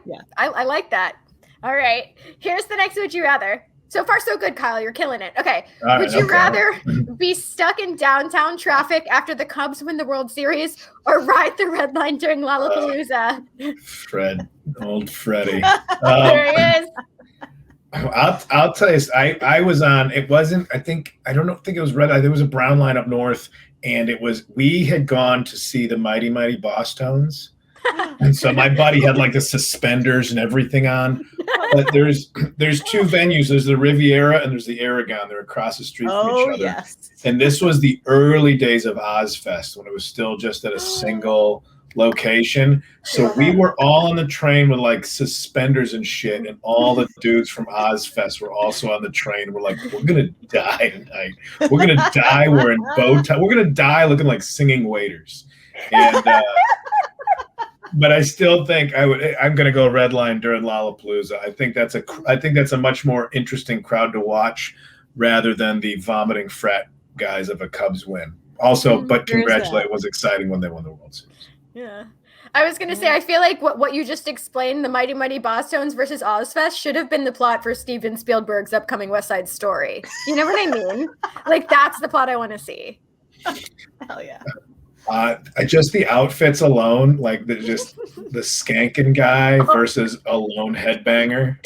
like that. All right. Here's the next Would You Rather. So far, so good, Kyle. You're killing it. Okay. Right, would you rather be stuck in downtown traffic after the Cubs win the World Series or ride the red line during Lollapalooza? Fred. Old Freddie. There he is. I'll tell you, I was on, it wasn't, I don't think it was red line. There was a brown line up north, and we had gone to see the Mighty Mighty Boss Tones. And so my buddy had like the suspenders and everything on. But there's 2 venues. There's the Riviera and there's the Aragon. They're across the street from each other. Yes. And this was the early days of Ozfest when it was still just at a single location. So we were all on the train with like suspenders and shit, and all the dudes from Ozfest were also on the train. We're like, we're gonna die tonight. We're gonna die wearing bow tie. We're gonna die looking like singing waiters. And but I still think I'm going to go red line during Lollapalooza. I think that's a much more interesting crowd to watch rather than the vomiting frat guys of a Cubs win. Also, but congratulate, it was exciting when they won the World Series. Yeah. I was going to say, I feel like what you just explained, the Mighty Mighty Boss Tones versus Ozfest, should have been the plot for Steven Spielberg's upcoming West Side Story. You know what I mean? Like, that's the plot I want to see. Hell yeah. Just the outfits alone, like the skanking guy versus a lone headbanger.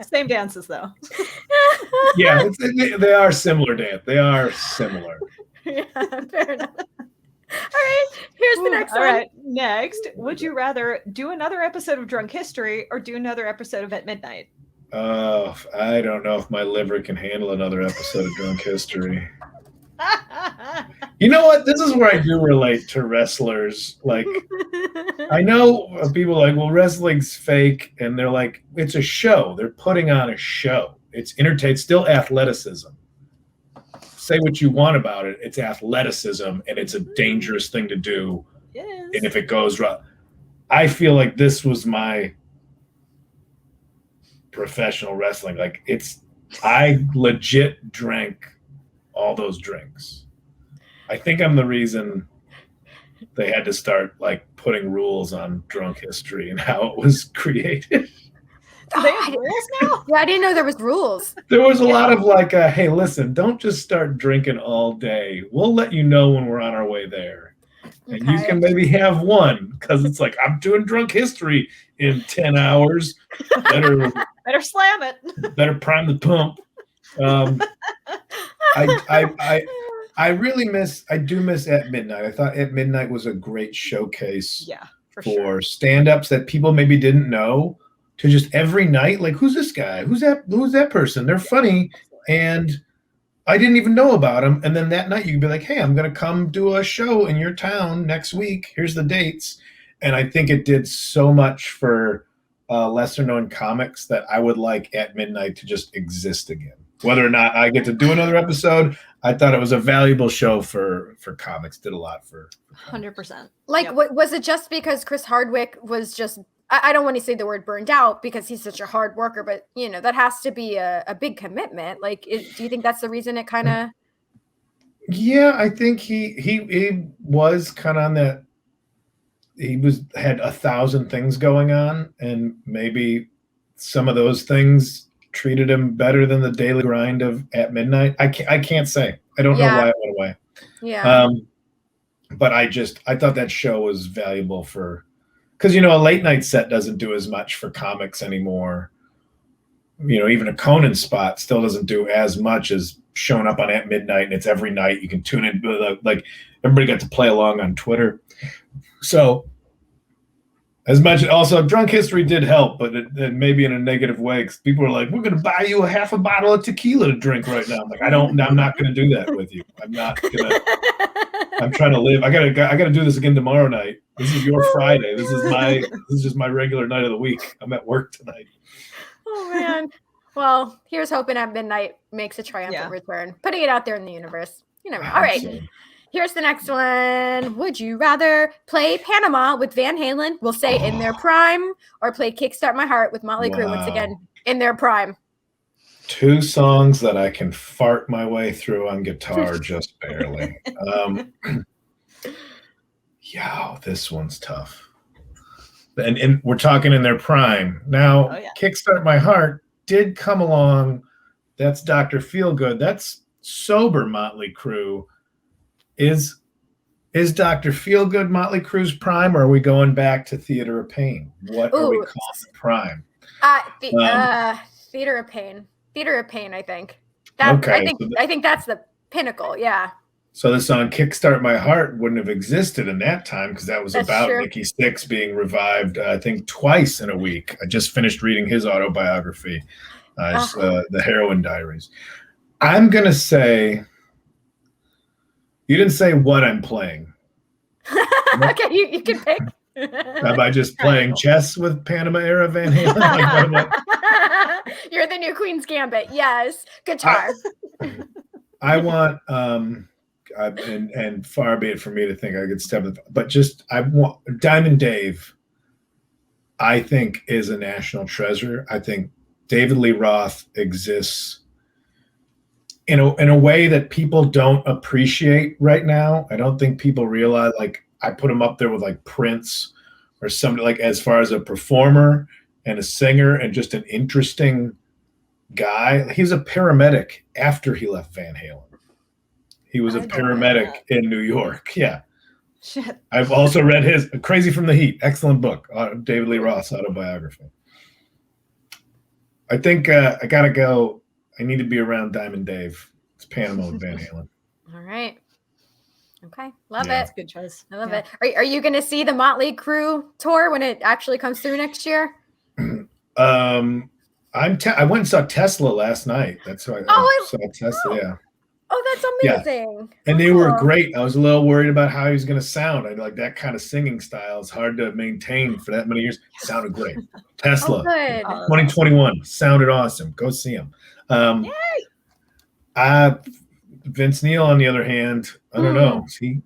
Same dances, though. Yeah, they are similar, Dan. They are similar. Yeah, fair enough. All right, here's the next one. All right, next. Would you rather do another episode of Drunk History or do another episode of At Midnight? Oh, I don't know if my liver can handle another episode of Drunk History. You know what? This is where I do relate to wrestlers. Like, I know people are like, well, wrestling's fake, and they're like, it's a show. They're putting on a show. It's still athleticism. Say what you want about it. It's athleticism, and it's a dangerous thing to do. Yes. And if it goes wrong, I feel like this was my professional wrestling. Like, I legit drank all those drinks. I think I'm the reason they had to start like putting rules on Drunk History and how it was created. Do they have rules now? Yeah, I didn't know there was rules. There was a lot of like, hey, listen, don't just start drinking all day. We'll let you know when we're on our way there. And you can maybe have one, because it's like, I'm doing Drunk History in 10 hours. Better slam it. Better prime the pump. I do miss At Midnight. I thought At Midnight was a great showcase for stand-ups that people maybe didn't know, to just every night, like, who's this guy? Who's that person? They're funny. And I didn't even know about them. And then that night you could be like, hey, I'm going to come do a show in your town next week. Here's the dates. And I think it did so much for lesser known comics that I would like At Midnight to just exist again. Whether or not I get to do another episode, I thought it was a valuable show for comics. Did a lot for 100%. Like, was it just because Chris Hardwick was just, I don't want to say the word burned out because he's such a hard worker, but that has to be a big commitment. Like, do you think that's the reason it kind of? Yeah, I think he was kind of on that. He had 1,000 things going on, and maybe some of those things treated him better than the daily grind of At Midnight. I can't say. I don't know why it went away. Yeah. But I thought that show was valuable because a late night set doesn't do as much for comics anymore. Even a Conan spot still doesn't do as much as showing up on At Midnight, and it's every night. You can tune in, like everybody got to play along on Twitter. So as much, also Drunk History did help, but it maybe in a negative way, because people are like, we're going to buy you a half a bottle of tequila to drink right now. I'm like, I'm not going to do that with you. I'm not going to. I'm trying to live. I gotta do this again tomorrow night. This is your Friday. This is just my regular night of the week. I'm at work tonight. Oh man. Well, here's hoping At Midnight makes a triumphant return. Putting it out there in the universe. You never know. All right. So. Here's the next one. Would you rather play Panama with Van Halen, we'll say in their prime, or play Kickstart My Heart with Motley Crue, once again, in their prime? 2 songs that I can fart my way through on guitar just barely. This one's tough. And we're talking in their prime. Now, Kickstart My Heart did come along. That's Dr. Feelgood. That's sober Motley Crue. Is Dr. Feelgood Motley Crue's prime, or are we going back to Theater of Pain? What are we calling the prime? Theater of Pain. Theater of Pain, I think. I think that's the pinnacle, yeah. So the song Kickstart My Heart wouldn't have existed in that time, because that was about Nikki Sixx being revived, I think, twice in a week. I just finished reading his autobiography, The Heroin Diaries. I'm going to say, you didn't say what I'm playing. Okay, you can pick. Am I just playing chess with Panama era Van Halen? You're the new Queen's Gambit. Yes, guitar. I want, and far be it for me to think I could step it, but I want Diamond Dave. I think is a national treasure. I think David Lee Roth exists in a way that people don't appreciate right now. I don't think people realize, like, I put him up there with like Prince or somebody, like, as far as a performer and a singer and just an interesting guy. He's a paramedic after he left Van Halen. He was a paramedic in New York. Yeah. Shit. I've also read his Crazy from the Heat. Excellent book. David Lee Roth's autobiography. I think I got to go. I need to be around Diamond Dave. It's Panama with Van Halen. All right. Okay. Love it. That's a good choice. I love it. Are you going to see the Motley Crue tour when it actually comes through next year? I went and saw Tesla last night. That's why I saw Tesla. Yeah. Oh, that's amazing. Yeah. And they were great. I was a little worried about how he was going to sound. I like that kind of singing style. It's hard to maintain for that many years. It sounded great. Tesla, 2021, sounded awesome. Go see him. Vince Neil, on the other hand, I don't know. See,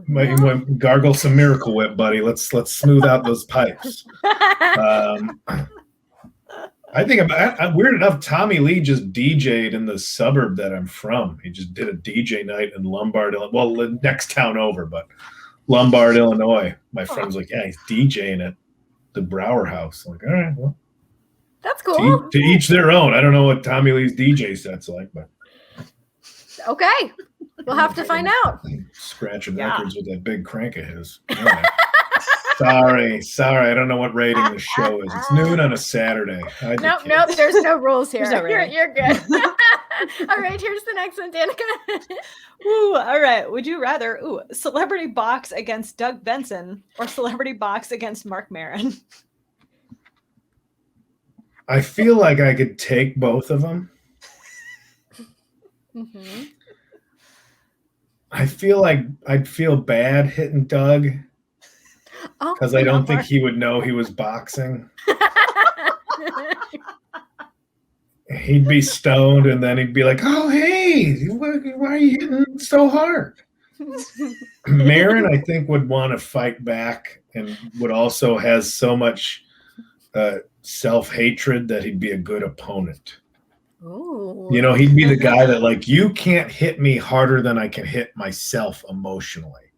might gargle some Miracle Whip, buddy. Let's smooth out those pipes. I think I'm weird enough. Tommy Lee just DJ'd in the suburb that I'm from. He just did a DJ night in Lombard, Illinois. Well, the next town over, but Lombard, Illinois. My friend's like, yeah, he's DJing at the Brower House. I'm like, all right, well, that's cool. To each their own. I don't know what Tommy Lee's DJ set's like, but okay, we'll have to find out. Scratching records with that big crank of his. Right. Sorry. I don't know what rating the show is. It's noon on a Saturday. Nope. There's no rules here. You're good. All right, here's the next one, Danica. Ooh, all right. Would you rather celebrity box against Doug Benson or celebrity box against Mark Maron? I feel like I could take both of them. Mm-hmm. I feel like I'd feel bad hitting Doug because I don't think he would know he was boxing. He'd be stoned, and then he'd be like, "Oh, hey, why are you hitting so hard?" Marin, I think, would want to fight back and would also has so much self-hatred that he'd be a good opponent. Ooh. You know, he'd be the guy that like, you can't hit me harder than I can hit myself emotionally.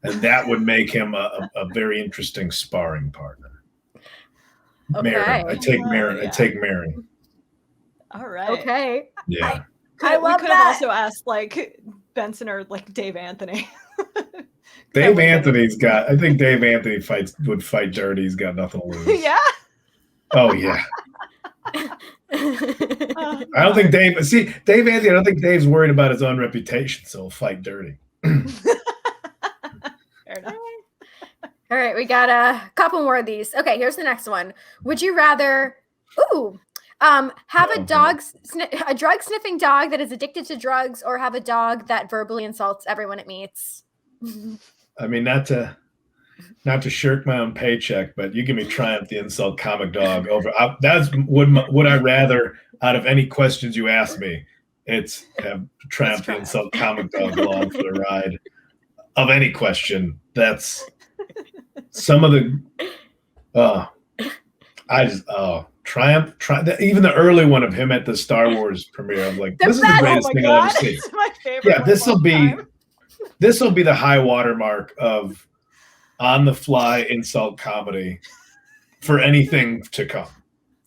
And that would make him a very interesting sparring partner. Okay. Marin. I take Marin. Yeah. I take Marin. All right. Okay. Yeah. I love we could that. have also asked like Benson or like Dave Anthony. Dave Anthony's got, I think Dave Anthony would fight dirty. He's got nothing to lose. Yeah. Oh, yeah. I don't think Dave Anthony, I don't think Dave's worried about his own reputation, so he'll fight dirty. Fair enough. All right, we got a couple more of these. Okay, here's the next one. Would you rather have a drug sniffing dog that is addicted to drugs, or have a dog that verbally insults everyone it meets? I mean, not to shirk my own paycheck, but you give me Triumph the Insult Comic Dog over. That's would I rather out of any questions you ask me. It's have Triumph the Insult Comic Dog along for the ride of any question. That's some of the. Triumph. Even the early one of him at the Star Wars premiere. I'm like, this is the greatest thing I've ever seen. It's my favorite. Yeah, this will be the high watermark of on the fly insult comedy for anything to come,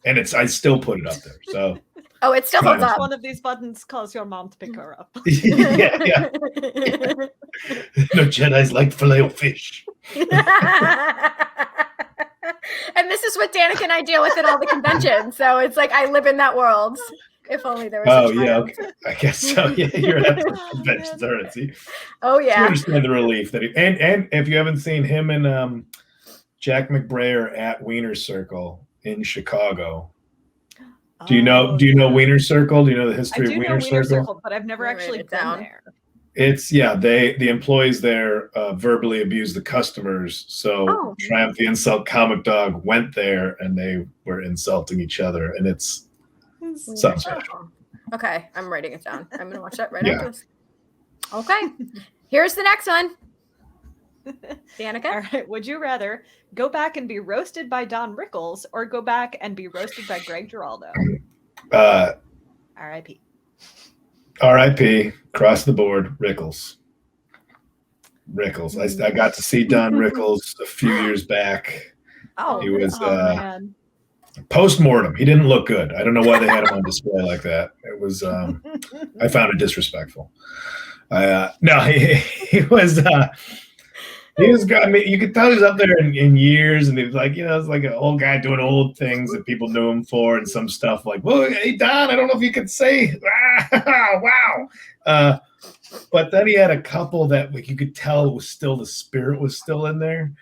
and I still put it up there. So it still holds up. One of these buttons calls your mom to pick her up. yeah. No Jedi's like filet-o-fish. And this is what Danica and I deal with at all the conventions. So it's like I live in that world. If only there was. Oh yeah, okay. I guess so. Yeah, you're at the conventions already. Oh yeah. You understand the relief that and if you haven't seen him and Jack McBrayer at Wiener Circle in Chicago. Do you know Wiener Circle? Do you know the history of Wiener Circle? But I've never actually been there. It's the employees there verbally abuse the customers. So Triumph the Insult Comic Dog went there and they were insulting each other, and it's something special. Okay, I'm writing it down. I'm gonna watch that right after this. Okay, here's the next one. Danica? All right. Would you rather go back and be roasted by Don Rickles or go back and be roasted by Greg Giraldo? R.I.P. R.I.P. Across the board, Rickles. I got to see Don Rickles a few years back. He was post-mortem. He didn't look good. I don't know why they had him on display like that. It was I found it disrespectful. He was good. I mean, you could tell he was up there in years, and he was like, it's like an old guy doing old things that people knew him for, and some stuff like, well, hey, Don, I don't know if you could say, wow. But then he had a couple that like you could tell was still, the spirit was still in there.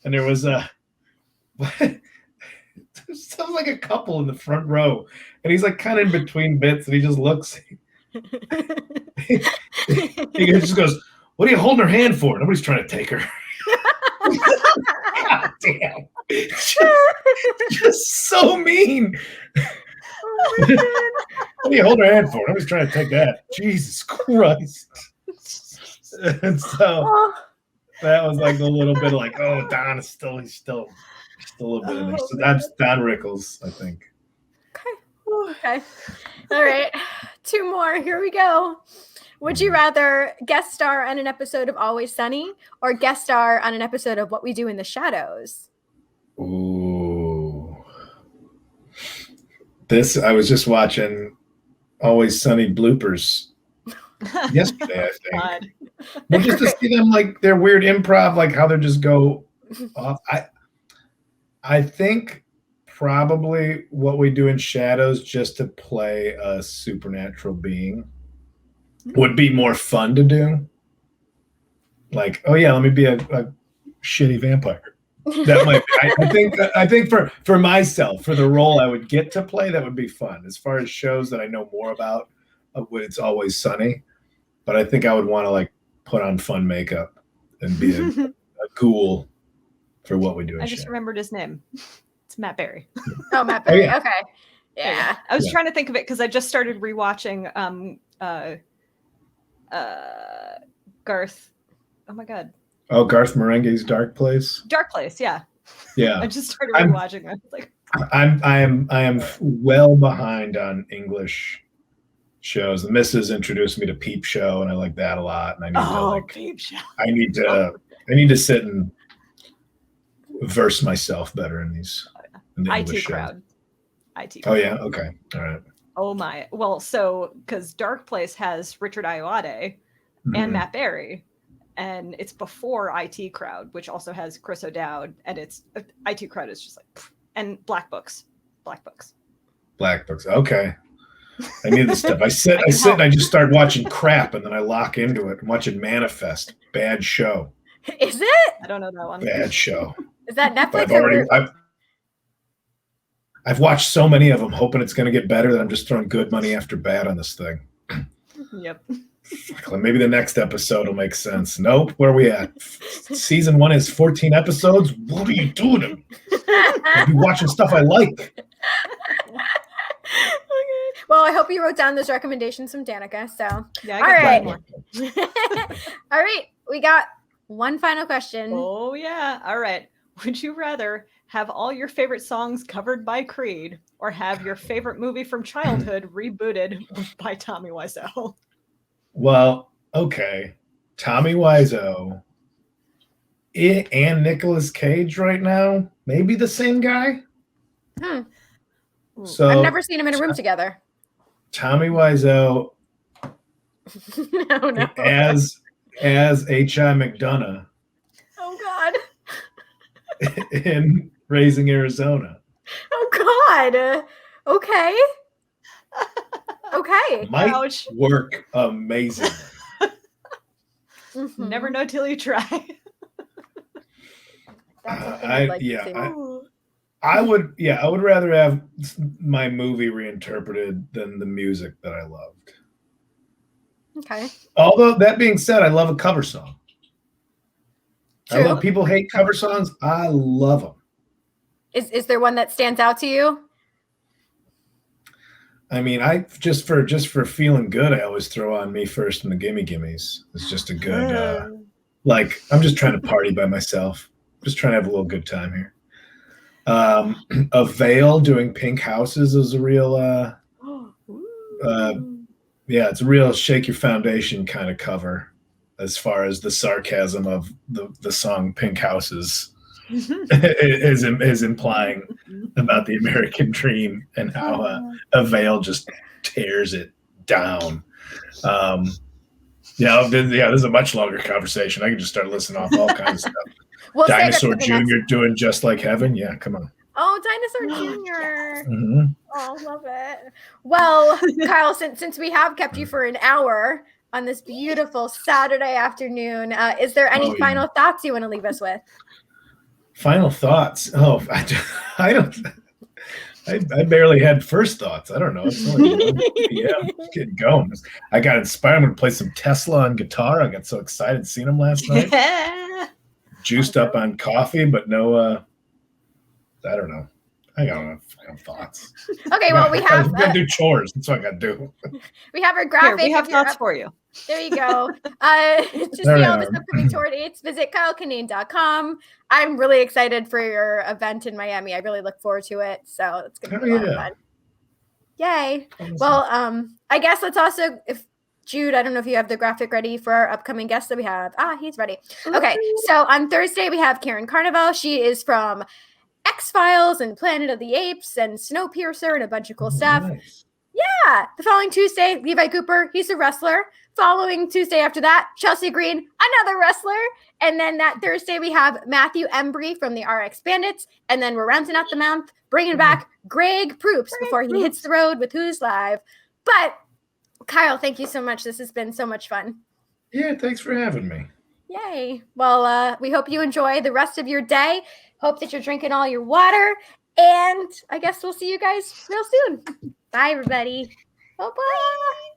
And there was sounds like a couple in the front row, and he's like kind of in between bits, and he just looks. He just goes, "What are you holding her hand for? Nobody's trying to take her." God damn! Just so mean. What are you holding her hand for? Nobody's trying to take that. Jesus Christ! And so that was like a little bit like, oh, Don is he's still a little bit in there. So that's Don Rickles, I think. Okay. All right. 2 more. Here we go. Would you rather guest star on an episode of Always Sunny or guest star on an episode of What We Do in the Shadows? Ooh. I was just watching Always Sunny bloopers yesterday, I think. But just to see them like their weird improv, like how they just go off. I think probably What We Do in Shadows, just to play a supernatural being, would be more fun to do. Like, oh yeah, let me be a shitty vampire. That might be, I think for myself, for the role I would get to play, that would be fun. As far as shows that I know more about, It's Always Sunny, but I think I would want to like put on fun makeup and be a ghoul for What We Do in I just Shadows. remembered his name. It's Matt Berry. Oh, Matt Berry. Oh, yeah. Okay. Yeah. I was trying to think of it because I just started rewatching Garth. Oh my god. Oh, Garth Marenghi's Dark Place. Dark Place, yeah. Yeah. I just started rewatching it. I was like, I am well behind on English shows. The missus introduced me to Peep Show, and I like that a lot. And I need Peep Show. I need to sit and verse myself better in these. In the IT English crowd. shows. IT. Oh yeah. Okay. All right. Oh my. Well, so because Dark Place has Richard Ayoade and Matt Berry, and it's before IT Crowd, which also has Chris O'Dowd, and it's IT Crowd is just like, and Black Books. Okay. I need this stuff. I sit and I just start watching crap, and then I lock into it. I'm watching Manifest. Bad show. Is it? I don't know that one. Bad show. Is that But Netflix? I've watched so many of them, hoping it's going to get better, that I'm just throwing good money after bad on this thing. Yep. Maybe the next episode will make sense. Nope. Where are we at? Season 1 is 14 episodes. What are you doing? I'll be watching stuff I like. Okay. Well, I hope you wrote down those recommendations from Danica. So, Yeah. all right. More. All right. We got one final question. Oh yeah. All right. Would you rather have all your favorite songs covered by Creed, or have your favorite movie from childhood rebooted by Tommy Wiseau? Well, okay. Tommy Wiseau and Nicolas Cage right now, maybe the same guy. So I've never seen them in a room together. Tommy Wiseau No. as H.I. McDonough Oh God. in Raising Arizona. Oh God. Okay. Okay. Might Ouch. work amazing. Mhm. Never know till you try. That's something I'd like to see. I would rather have my movie reinterpreted than the music that I loved. Okay. Although that being said, I love a cover song. I True. love people hate cover songs. I love them. Is there one that stands out to you? I mean, I just for feeling good, I always throw on Me First and the Gimme Gimmes. It's just a good like I'm just trying to party by myself. Just trying to have a little good time here. A Veil doing Pink Houses is a real it's a real shake your foundation kind of cover as far as the sarcasm of the song Pink Houses is implying about the American dream and how a Veil just tears it down. This is a much longer conversation. I can just start listing off all kinds of stuff. Dinosaur Jr. doing Just Like Heaven. Yeah, come on. Oh, Dinosaur Jr. Mm-hmm. Oh, love it. Well, Kyle, since we have kept you for an hour on this beautiful Saturday afternoon, is there any final thoughts you want to leave us with? Final thoughts? Oh, I don't. I barely had first thoughts. I don't know. It's only getting going. I got inspired. I'm going to play some Tesla on guitar. I got so excited seeing him last night. Juiced up on coffee, but no. I don't know. I don't know final thoughts. Okay, well, we have. I got to do chores. That's what I got to do. We have our graphic. Here, we have thoughts for you. There you go. To see all this upcoming tour dates, visit KyleKinane.com. I'm really excited for your event in Miami. I really look forward to it. So it's going to be a lot of fun. Yay. Awesome. Well, I guess let's also, if Jude, I don't know if you have the graphic ready for our upcoming guests that we have. He's ready. Okay. So on Thursday, we have Karen Carnival. She is from X-Files and Planet of the Apes and Snowpiercer and a bunch of cool stuff. Nice. Yeah, Yeah. The following Tuesday, Levi Cooper, he's a wrestler. Following Tuesday after that, Chelsea Green, another wrestler. And then that Thursday, we have Matthew Embry from the RX Bandits. And then we're rounding out the month, bringing back Greg Proops before he hits the road with Who's Live. But Kyle, thank you so much. This has been so much fun. Yeah, thanks for having me. Yay. Well, we hope you enjoy the rest of your day. Hope that you're drinking all your water. And I guess we'll see you guys real soon. Bye, everybody. Bye-bye.